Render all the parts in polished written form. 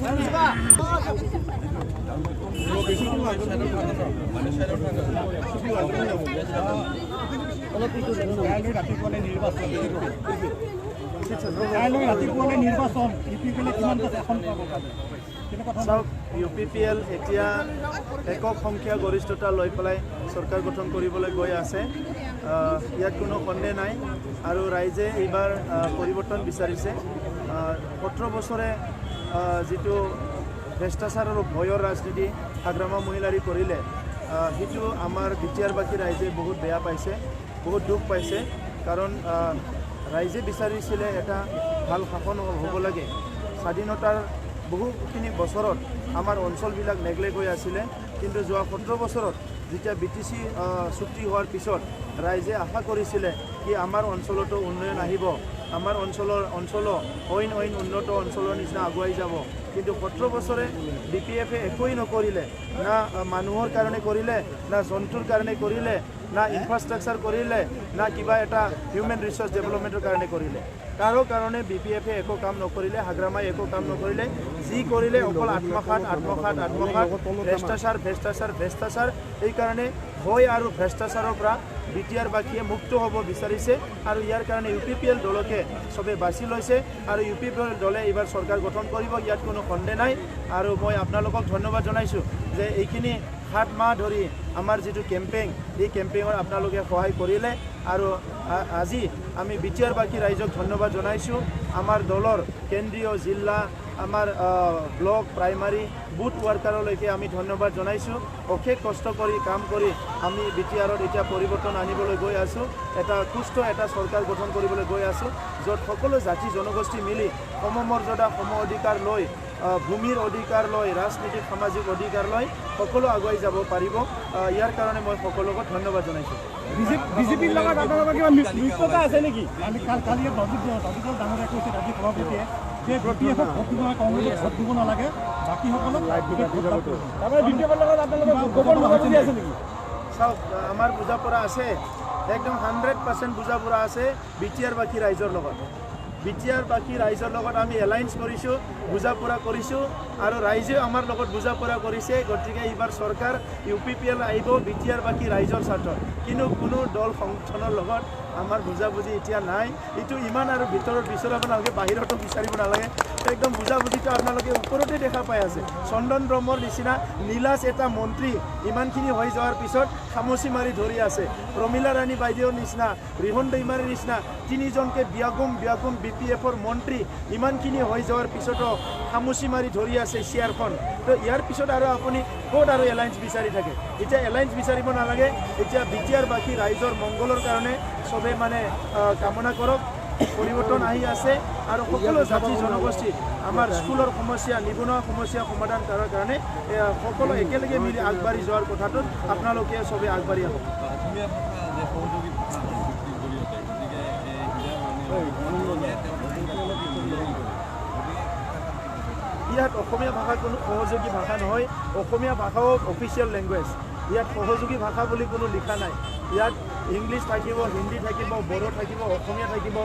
নিৰ্বাচন চাওক UPPL এতিয়া একক সংখ্যা গৰিষ্ঠতা লৈ পেলাই চৰকাৰ গঠন কৰিবলৈ গৈ আছে ইয়াত কোনো সন্দেহ নাই আৰু ৰাইজে এইবাৰ পৰিৱৰ্তন বিচাৰিছে 17 বছৰে যিটো ভ্ৰষ্টাচাৰ আৰু ভয়ৰ ৰাজনীতি হাগ্ৰামা মহিলাৰী কৰিলে সেইটো আমাৰ বিটিয়াৰবাসী ৰাইজে বহুত বেয়া পাইছে বহুত দুখ পাইছে কাৰণ ৰাইজে বিচাৰিছিলে এটা ভাল শাসন হ'ব লাগে স্বাধীনতাৰ বহুখিনি বছৰত আমাৰ অঞ্চলবিলাক নেগলেক্ট হৈ আছিলে কিন্তু যোৱা 17 বছৰত যেতিয়া BTC চুক্তি হোৱাৰ পিছত ৰাইজে আশা কৰিছিলে কি আমাৰ অঞ্চলতো উন্নয়ন আহিব আমাৰ অঞ্চল অইন উন্নত অঞ্চলৰ নিচিনা আগুৱাই যাব কিন্তু 17 বছৰে BPF একোই নকৰিলে না মানুহৰ কাৰণে কৰিলে না জন্তুৰ কাৰণে কৰিলে না ইনফ্ৰাষ্ট্ৰাকচাৰ কৰিলে না কিবা এটা হিউমেন ৰিচোৰ্চ ডেভেলপমেণ্টৰ কাৰণে কৰিলে কাৰো কাৰণে BPF একো কাম নকৰিলে হাগ্ৰামাই একো কাম নকৰিলে যি কৰিলে অকল আত্মঘাত ভ্ৰষ্টাচাৰ এই কাৰণে ভয় আৰু ভ্ৰষ্টাচাৰৰ পৰা বিটিয়াৰবাসীয়ে মুক্ত হ'ব বিচাৰিছে আৰু ইয়াৰ কাৰণে UPPL দলকে সবে বাছি লৈছে আৰু UPPL দলে এইবাৰ চৰকাৰ গঠন কৰিব ইয়াত কোনো সন্দেহ নাই আৰু মই আপোনালোকক ধন্যবাদ জনাইছোঁ যে এইখিনি 7 মাহ ধৰি আমাৰ যিটো কেম্পেইন এই কেম্পেইনত আপোনালোকে সহায় কৰিলে আৰু আজি আমি বিটিয়াৰবাসী ৰাইজক ধন্যবাদ জনাইছোঁ আমাৰ দলৰ কেন্দ্ৰীয় জিলা আমাৰ ব্লক প্ৰাইমাৰী বুথ ৱাৰ্কাৰলৈকে আমি ধন্যবাদ জনাইছোঁ অশেষ কষ্ট কৰি কাম কৰি আমি বিটিআৰত এতিয়া পৰিৱৰ্তন আনিবলৈ গৈ আছোঁ এটা সুস্থ এটা চৰকাৰ গঠন কৰিবলৈ গৈ আছোঁ য'ত সকলো জাতি জনগোষ্ঠী মিলি সমমৰ্যাদা সম অধিকাৰ লৈ ভূমিৰ অধিকাৰ লৈ ৰাজনীতিক সামাজিক অধিকাৰ লৈ সকলো আগুৱাই যাব পাৰিব ইয়াৰ কাৰণে মই সকলোকে ধন্যবাদ জনাইছোঁ বিজেপিৰ লগত আপোনালোকৰ কিবা মিত্ৰতা আছে নেকি আমি কালি ডাঙৰীয়া কৈছে ৰাজীৱ সভাপতিয়ে যে BPF ভোট দিব কংগ্ৰেছক ভোট দিব নালাগে বাকীসকলক আছে নেকি চাওক আমাৰ বুজাপৰা আছে একদম 100% বুজাপৰা আছে বিটিয়াৰবাসী ৰাইজৰ লগত বিটিয়াৰবাসী ৰাইজৰ লগত আমি এলায়েন্স কৰিছোঁ বুজাপৰা কৰিছোঁ আৰু ৰাইজে আমাৰ লগত বুজাপৰা কৰিছে গতিকে এইবাৰ চৰকাৰ UPPL আহিব বিটিয়াৰবাসী ৰাইজৰ স্বাৰ্থত কিন্তু কোনো দল সংগঠনৰ লগত আমাৰ বুজাবুজি এতিয়া নাই এইটো ইমান আৰু ভিতৰত বিচৰাব নালাগে বাহিৰতো বিচাৰিব নালাগে একদম বুজাবুজিটো আপোনালোকে ওপৰতে দেখা পাই আছে চন্দন ব্ৰহ্মৰ নিচিনা নীলাজ এটা মন্ত্ৰী ইমানখিনি হৈ যোৱাৰ পিছত খামচি মাৰি ধৰি আছে প্ৰমীলা ৰাণী বাইদেউৰ নিচিনা ৰিহন দৈমাৰীৰ নিচিনা তিনিজনকে বিয়াগুম BPFৰ মন্ত্ৰী ইমানখিনি হৈ যোৱাৰ পিছতো খামচি মাৰি ধৰি আছে চেয়াৰখন তো ইয়াৰ পিছত আৰু আপুনি ক'ত আৰু এলায়েন্স বিচাৰি থাকে এতিয়া এলায়েন্স বিচাৰিব নালাগে এতিয়া বিটিয়াৰবাসী ৰাইজৰ মংগলৰ কাৰণে সবে মানে কামনা কৰক পৰিৱৰ্তন আহি আছে আৰু সকলো জাতি জনগোষ্ঠী আমাৰ স্কুলৰ সমস্যা নিবনুৱা সমস্যা সমাধান কৰাৰ কাৰণে সকলো একেলগে মিলি আগবাঢ়ি যোৱাৰ কথাটোত আপোনালোকে সবে আগবাঢ়ি আহক ইয়াত অসমীয়া ভাষা কোনো সহযোগী ভাষা নহয় অসমীয়া ভাষাও অফিচিয়েল লেংগুৱেজ ইয়াত সহযোগী ভাষা বুলি কোনো লিখা নাই ইয়াত ইংলিছ থাকিব হিন্দী থাকিব বড়ো থাকিব অসমীয়া থাকিব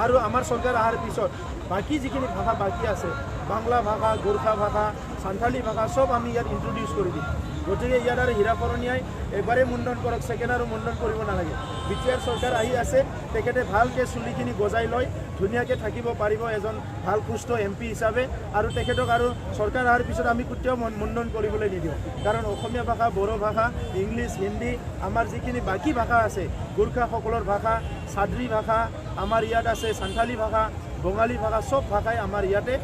আৰু আমাৰ চৰকাৰ অহাৰ পিছত বাকী যিখিনি ভাষা বাকী আছে বাংলা ভাষা গোৰ্খা ভাষা সান্থালী ভাষা সব আমি ইয়াত ইন্ট্ৰডিউচ কৰি দিম গতিকে ইয়াত আৰু হীৰাকৰণীয়াই এবাৰেই মুণ্ডন কৰক ছেকেণ্ড আৰু মুণ্ডন কৰিব নালাগে বিটিআৰ চৰকাৰ আহি আছে তেখেতে ভালকৈ চুলিখিনি গজাই লৈ ধুনীয়াকৈ থাকিব পাৰিব এজন ভাল সুস্থ MP হিচাপে আৰু তেখেতক আৰু চৰকাৰ অহাৰ পিছত আমি কেতিয়াও মুণ্ডন কৰিবলৈ নিদিওঁ কাৰণ অসমীয়া ভাষা বড়ো ভাষা ইংলিছ হিন্দী আমাৰ যিখিনি বাকী ভাষা আছে গোৰ্খাসকলৰ ভাষা চাদ্ৰী ভাষা আমাৰ ইয়াত আছে সান্থালী ভাষা বঙালী ভাষা সব ভাষাই আমাৰ ইয়াতে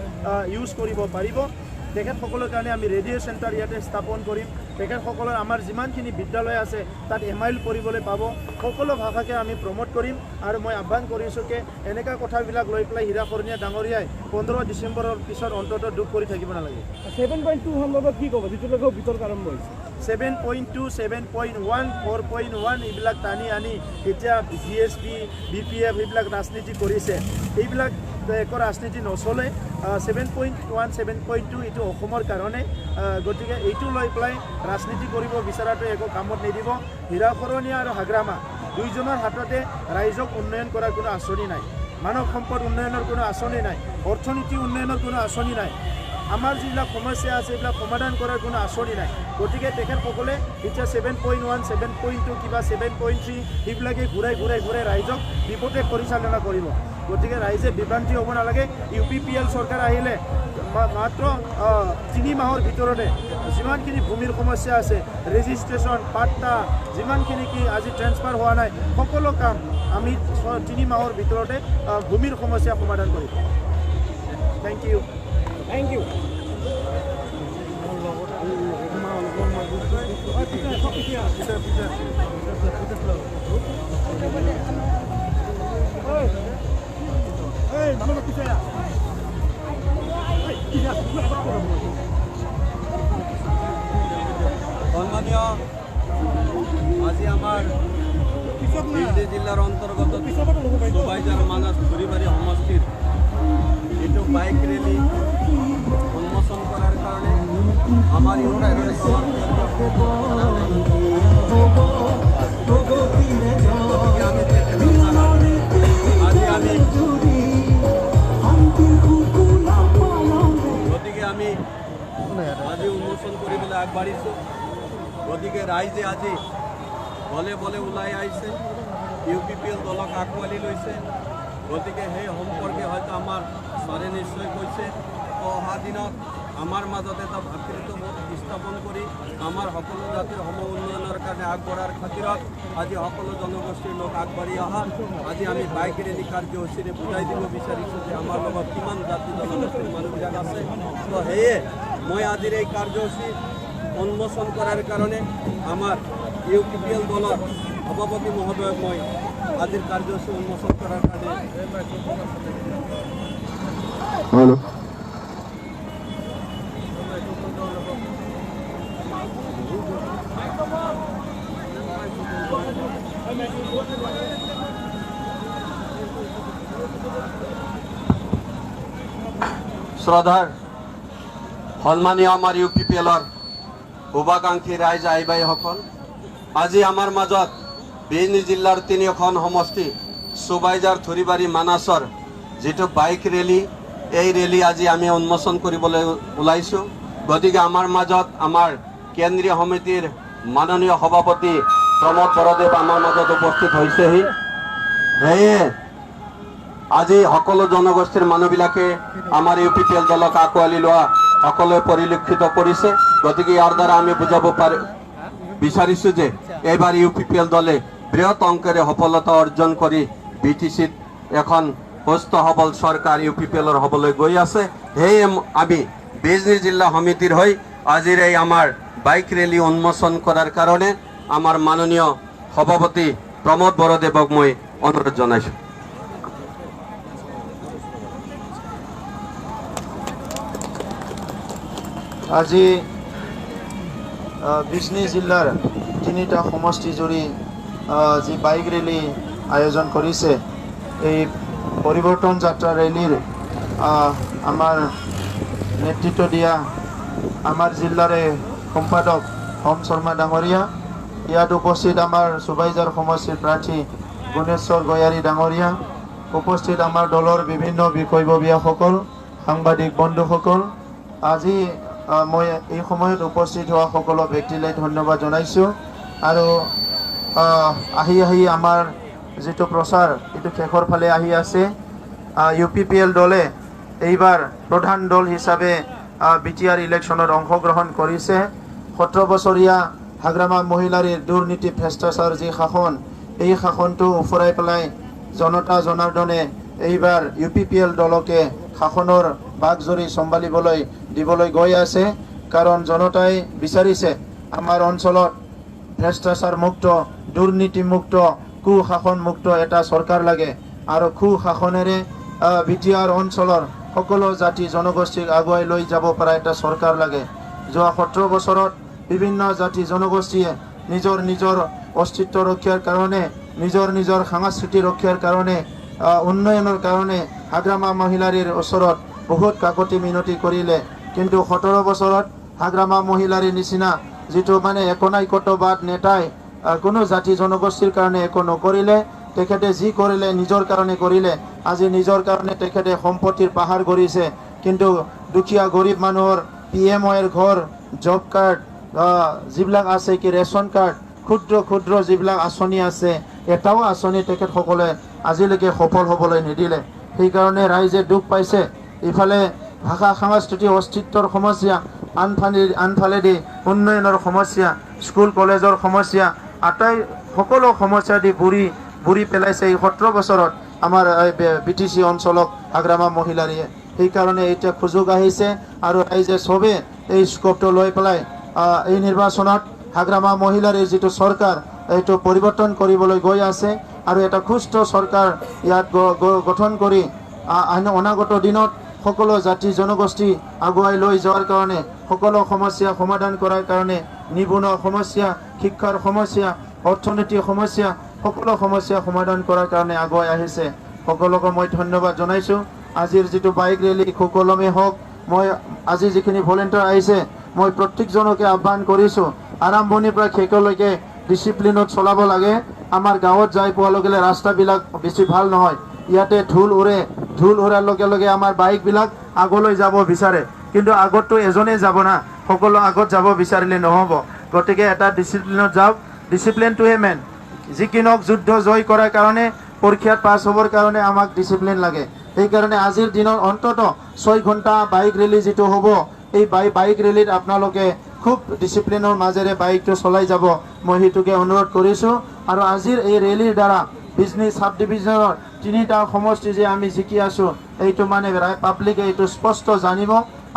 ইউজ কৰিব পাৰিব তেখেতসকলৰ কাৰণে আমি ৰেডিঅ' চেণ্টাৰ ইয়াতে স্থাপন কৰিম তেখেতসকলৰ আমাৰ যিমানখিনি বিদ্যালয় আছে তাত এমাইল কৰিবলৈ পাব সকলো ভাষাকে আমি প্ৰমোট কৰিম আৰু মই আহ্বান কৰিছোঁ যে এনেকুৱা কথাবিলাক লৈ পেলাই হীৰাকৰণীয়া ডাঙৰীয়াই 15 ডিচেম্বৰৰ পিছত অন্ততঃ দুখ কৰি থাকিব নালাগে 7.2 সন্দৰ্ভত কি ক'ব যিটোলৈকে বিতৰ্ক আৰম্ভ হৈছে 7.2 7.1 4.1 এইবিলাক টানি আনি এতিয়া GSP BPF এইবিলাক ৰাজনীতি কৰিছে এইবিলাক একো ৰাজনীতি নচলে 7.1 7.2 এইটো অসমৰ কাৰণে গতিকে এইটো লৈ পেলাই ৰাজনীতি কৰিব বিচৰাটো একো কামত নিদিব হীৰাকৰণীয়া আৰু হাগ্ৰামা দুইজনৰ হাততে ৰাইজক উন্নয়ন কৰাৰ কোনো আঁচনি নাই মানৱ সম্পদ উন্নয়নৰ কোনো আঁচনি নাই অৰ্থনীতি উন্নয়নৰ কোনো আঁচনি নাই আমাৰ যিবিলাক সমস্যা আছে এইবিলাক সমাধান কৰাৰ কোনো আঁচনি নাই গতিকে তেখেতসকলে এতিয়া 7.1 7.2 কিবা 7.3 সেইবিলাকে ঘূৰাই ৰাইজক বিপদে পৰিচালনা কৰিব গতিকে ৰাইজে বিভ্ৰান্তি হ'ব নালাগে UPPL চৰকাৰ আহিলে মাত্ৰ 3 মাহৰ ভিতৰতে যিমানখিনি ভূমিৰ সমস্যা আছে ৰেজিষ্ট্ৰেশ্যন পাট্টা যিমানখিনি কি আজি ট্ৰেন্সফাৰ হোৱা নাই সকলো কাম আমি 3 মাহৰ ভিতৰতে ভূমিৰ সমস্যা সমাধান কৰিম থেংক ইউ সন্মানীয় আজি আমাৰ ধুবুৰী জিলাৰ অন্তৰ্গত চুবাইজাৰ মানাছ ধুৰিবাৰী সমষ্টিৰ এইটো বাইক ৰেলী উন্মোচন কৰাৰ কাৰণে আমাৰ গতিকে আমি আজি উন্মোচন কৰিবলৈ আগবাঢ়িছোঁ গতিকে ৰাইজে আজি বলে ওলাই আহিছে UPPL দলক আঁকোৱালি লৈছে গতিকে সেই সম্পৰ্কে হয়তো আমাৰ ছাৰে নিশ্চয় কৈছে অহা দিনত আমাৰ মাজত এটা ভাতৃত্ববোধ স্থাপন কৰি আমাৰ সকলো জাতিৰ সম উন্নয়নৰ কাৰণে আগবঢ়াৰ খাতিৰত আজি সকলো জনগোষ্ঠীৰ লোক আগবাঢ়ি অহা আজি আমি বাইক ৰেলী কাৰ্যসূচীৰে বুজাই দিব বিচাৰিছোঁ যে আমাৰ লগত কিমান জাতি জনগোষ্ঠীৰ মানুহবিলাক আছে তো সেয়ে মই আজিৰ এই কাৰ্যসূচী উন্মোচন কৰাৰ কাৰণে আমাৰ UPPL দলৰ সভাপতি মহোদয়ক মই আজিৰ কাৰ্যসূচী উন্মোচন কৰাৰ কাৰণে শ্ৰদ্ধাৰ সন্মানীয় আমাৰ UPPLৰ শুভাকাংক্ষী ৰাইজ আই বাইসকল আজি আমাৰ মাজত বিজনী জিলাৰ 3খন সমষ্টি চুবাইজাৰ ধুৰিবাৰী মানাছৰ যিটো বাইক ৰেলী এই ৰেলী আজি আমি উন্মোচন কৰিবলৈ ওলাইছোঁ গতিকে আমাৰ মাজত আমাৰ কেন্দ্ৰীয় সমিতিৰ মাননীয় সভাপতি প্ৰমোদ বৰদেৱ আমাৰ মাজত উপস্থিত হৈছেহি সেয়ে আজি সকলো জনগোষ্ঠীৰ মানুহবিলাকে আমাৰ UPPL দলক আঁকোৱালি লোৱা সকলোৱে পৰিলক্ষিত কৰিছে গতিকে ইয়াৰ দ্বাৰা আমি বুজাব বিচাৰিছোঁ যে এইবাৰ UPPL দলে বৃহৎ অংকেৰে সফলতা অৰ্জন কৰি BTCত এখন সুস্থ সবল চৰকাৰ UPPLৰ হ'বলৈ গৈ আছে সেয়ে আমি বিজনী জিলা সমিতিৰ হৈ আজিৰ এই আমাৰ বাইক ৰেলী উন্মোচন কৰাৰ কাৰণে আমাৰ মাননীয় সভাপতি প্ৰমোদ বৰদেৱক মই অনুৰোধ জনাইছোঁ আজি বিজনী জিলাৰ 3টা সমষ্টি জুৰি যি বাইক ৰেলী আয়োজন কৰিছে এই পৰিৱৰ্তন যাত্ৰা ৰেলীৰ আমাৰ নেতৃত্ব দিয়া আমাৰ জিলাৰে সম্পাদক হোম শৰ্মা ডাঙৰীয়া ইয়াত উপস্থিত আমাৰ চুবাইজাৰ সমষ্টিৰ প্ৰাৰ্থী গুণেশ্বৰ গয়াৰী ডাঙৰীয়া উপস্থিত আমাৰ দলৰ বিভিন্ন বিষয়ববীয়াসকল সাংবাদিক বন্ধুসকল আজি মই এই সময়ত উপস্থিত হোৱা সকলো ব্যক্তিলৈ ধন্যবাদ জনাইছোঁ আৰু আহি আমাৰ যিটো প্ৰচাৰ এইটো শেষৰ ফালে আহি আছে UPPL দলে এইবাৰ প্ৰধান দল হিচাপে BTR ইলেকশ্যনত অংশগ্ৰহণ কৰিছে 17 বছৰীয়া হাগ্ৰামা মহিলাৰ দুৰ্নীতি ভ্ৰষ্টাচাৰ যি শাসন এই শাসনটো উফৰাই পেলাই জনতা জনাৰ্দনে এইবাৰ UPPL দলকে শাসনৰ বাগজৰি চম্ভালিবলৈ দিবলৈ গৈ আছে কাৰণ জনতাই বিচাৰিছে আমাৰ অঞ্চলত ভ্ৰষ্টাচাৰ মুক্ত দুৰ্নীতি মুক্ত কুশাসন মুক্ত এটা চৰকাৰ লাগে আৰু কুশাসনেৰে BTR অঞ্চলৰ সকলো জাতি জনগোষ্ঠীক আগুৱাই লৈ যাব পৰা এটা চৰকাৰ লাগে যোৱা 17 বছৰত বিভিন্ন জাতি জনগোষ্ঠীয়ে নিজৰ অস্তিত্ব ৰক্ষাৰ কাৰণে নিজৰ সংস্কৃতি ৰক্ষাৰ কাৰণে উন্নয়নৰ কাৰণে হাগ্ৰামা মহিলাৰ ওচৰত বহুত কাকতি মিনতি কৰিলে কিন্তু 17 বছৰত হাগ্ৰামা মহিলাৰ নিচিনা যিটো মানে একনায়কত্ববাদ নেতাই কোনো জাতি জনগোষ্ঠীৰ কাৰণে একো নকৰিলে তেখেতে যি কৰিলে নিজৰ কাৰণে কৰিলে আজি নিজৰ কাৰণে তেখেতে সম্পত্তিৰ পাহাৰ গঢ়িছে কিন্তু দুখীয়া গৰীব মানুহৰ PMOৰ ঘৰ জব কাৰ্ড যিবিলাক আছে কি ৰেচন কাৰ্ড ক্ষুদ্ৰ যিবিলাক আঁচনি আছে এটাও আঁচনি তেখেতসকলে আজিলৈকে সফল হ'বলৈ নিদিলে সেইকাৰণে ৰাইজে দুখ পাইছে ইফালে ভাষা সাংস্কৃতিক অস্তিত্বৰ সমস্যা আনফালেদি উন্নয়নৰ সমস্যা স্কুল কলেজৰ সমস্যা সকলো সমস্যা দি বুৰি পেলাইছে এই 17 বছৰত আমাৰ BTC অঞ্চলক হাগ্ৰামা মহিলাৰীয়ে সেইকাৰণে এতিয়া সুযোগ আহিছে আৰু ৰাইজে চবে এই স্কোপটো লৈ পেলাই এই নিৰ্বাচনত হাগ্ৰামা মহিলাৰীৰ যিটো চৰকাৰ এইটো পৰিৱৰ্তন কৰিবলৈ গৈ আছে আৰু এটা সুস্থ চৰকাৰ ইয়াত গঠন কৰি অনাগত দিনত সকলো জাতি জনগোষ্ঠী আগুৱাই লৈ যোৱাৰ কাৰণে সকলো সমস্যা সমাধান কৰাৰ কাৰণে নিবনুৱা সমস্যা শিক্ষাৰ সমস্যা অৰ্থনৈতিক সমস্যা সকলো সমস্যা সমাধান কৰাৰ কাৰণে আগুৱাই আহিছে সকলোকে মই ধন্যবাদ জনাইছোঁ আজিৰ যিটো বাইক ৰেলী সুকলমে হওক মই আজি যিখিনি ভলেণ্টিয়াৰ আহিছে মই প্ৰত্যেকজনকে আহ্বান কৰিছোঁ আৰম্ভণিৰ পৰা শেষলৈকে ডিচিপ্লিনত চলাব লাগে আমাৰ গাঁৱত যাই পোৱাৰ লগে লগে ৰাস্তাবিলাক বেছি ভাল নহয় ইয়াতে ধূল উৰাৰ লগে লগে আমাৰ বাইকবিলাক আগলৈ যাব বিচাৰে কিন্তু আগততো এজনে যাব না সকলো আগত যাব বিচাৰিলে নহ'ব গতিকে এটা ডিচিপ্লিনত যাওক ডিচিপ্লিনটোহে মেইন যিকিনক যুদ্ধ জয় কৰাৰ কাৰণে পৰীক্ষাত পাছ হ'বৰ কাৰণে আমাক ডিচিপ্লিন লাগে সেইকাৰণে আজিৰ দিনত অন্তত 6 ঘণ্টা বাইক ৰেলী যিটো হ'ব এই বাইক ৰেলীত আপোনালোকে খুব ডিচিপ্লিনৰ মাজেৰে বাইকটো চলাই যাব মই সেইটোকে অনুৰোধ কৰিছোঁ আৰু আজিৰ এই ৰেলীৰ দ্বাৰা বিজনী সাব ডিভিজনৰ 3টা সমষ্টি যে আমি জিকি আছোঁ এইটো মানে পাব্লিকে এইটো স্পষ্ট জানিব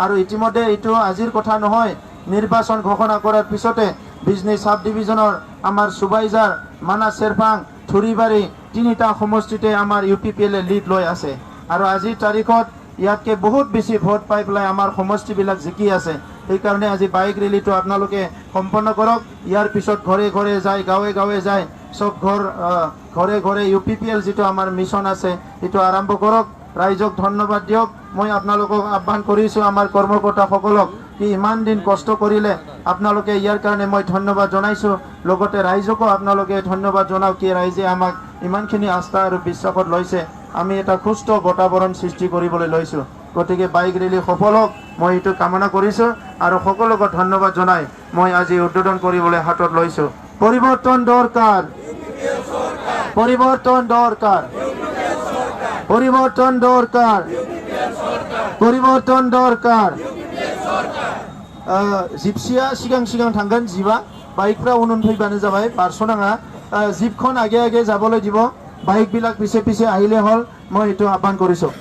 আৰু ইতিমধ্যে এইটো আজিৰ কথা নহয় নিৰ্বাচন ঘোষণা কৰাৰ পিছতে বিজনী সাব ডিভিজনৰ আমাৰ সুবাইজাৰ মানাস চেৰপাং থুৰিবাৰী 3টা সমষ্টিতে আমাৰ UPPL লিড লৈ আছে আৰু আজিৰ তাৰিখত ইয়াতকে বহুত বেছি ভোট পাই পেলাই আমাৰ সমষ্টিবিলাক জিকি আছে সেইকাৰণে আজি বাইক ৰেলীটো আপোনালোকে সম্পন্ন কৰক ইয়াৰ পিছত ঘৰে যায় গাঁৱে যায় সব ঘৰে UPPL যিটো আমাৰ মিছন আছে এইটো আৰম্ভ কৰক ৰাইজক ধন্যবাদ দিয়ক মই আপোনালোকক আহ্বান কৰিছোঁ আমাৰ কৰ্মকৰ্তাসকলক কি ইমান দিন কষ্ট কৰিলে আপোনালোকে ইয়াৰ কাৰণে মই ধন্যবাদ জনাইছোঁ লগতে ৰাইজকো আপোনালোকে ধন্যবাদ জনাওক কি ৰাইজে আমাক ইমানখিনি আস্থা আৰু বিশ্বাসত লৈছে আমি এটা সুস্থ বাতাবৰণ সৃষ্টি কৰিবলৈ লৈছোঁ গতিকে বাইক ৰেলী সফল হওক মই এইটো কামনা কৰিছোঁ আৰু সকলোকে ধন্যবাদ জনাই মই আজি উদ্বোধন কৰিবলৈ হাতত লৈছোঁ পৰিৱৰ্তন দৰকাৰ जिपसिया सिगां थांगोन जिपआ बाइकफ्रा उन फैबानो जाबाय बारस'नाङा जिपखन आगे जाবলৈ দিব বাইকবিলাক পিছে আহিলে হ'ল মই এইটো আহ্বান কৰিছোঁ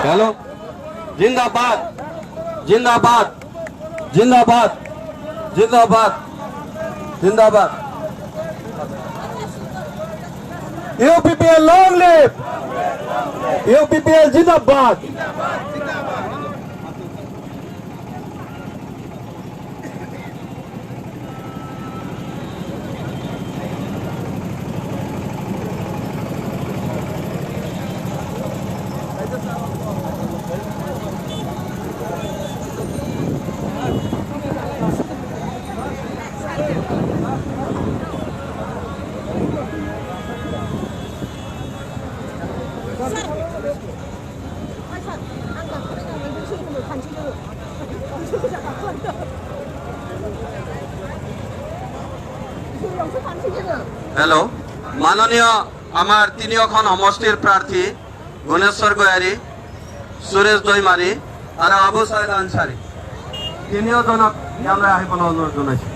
हेलो जिंदाबाद जिंदाबाद जिंदाबाद जिंदाबाद जिंदाबाद UPPL long live UPPL जिंदाबाद हेलो माननीय आमार तिनिओखन समष्टिर प्रार्थी गुणेश्वर गयारी सुरेश दैमारी और आबू साइद आनसारी तिनिओजनक याলৈ আহিবলৈ অনুৰোধ জনাইছো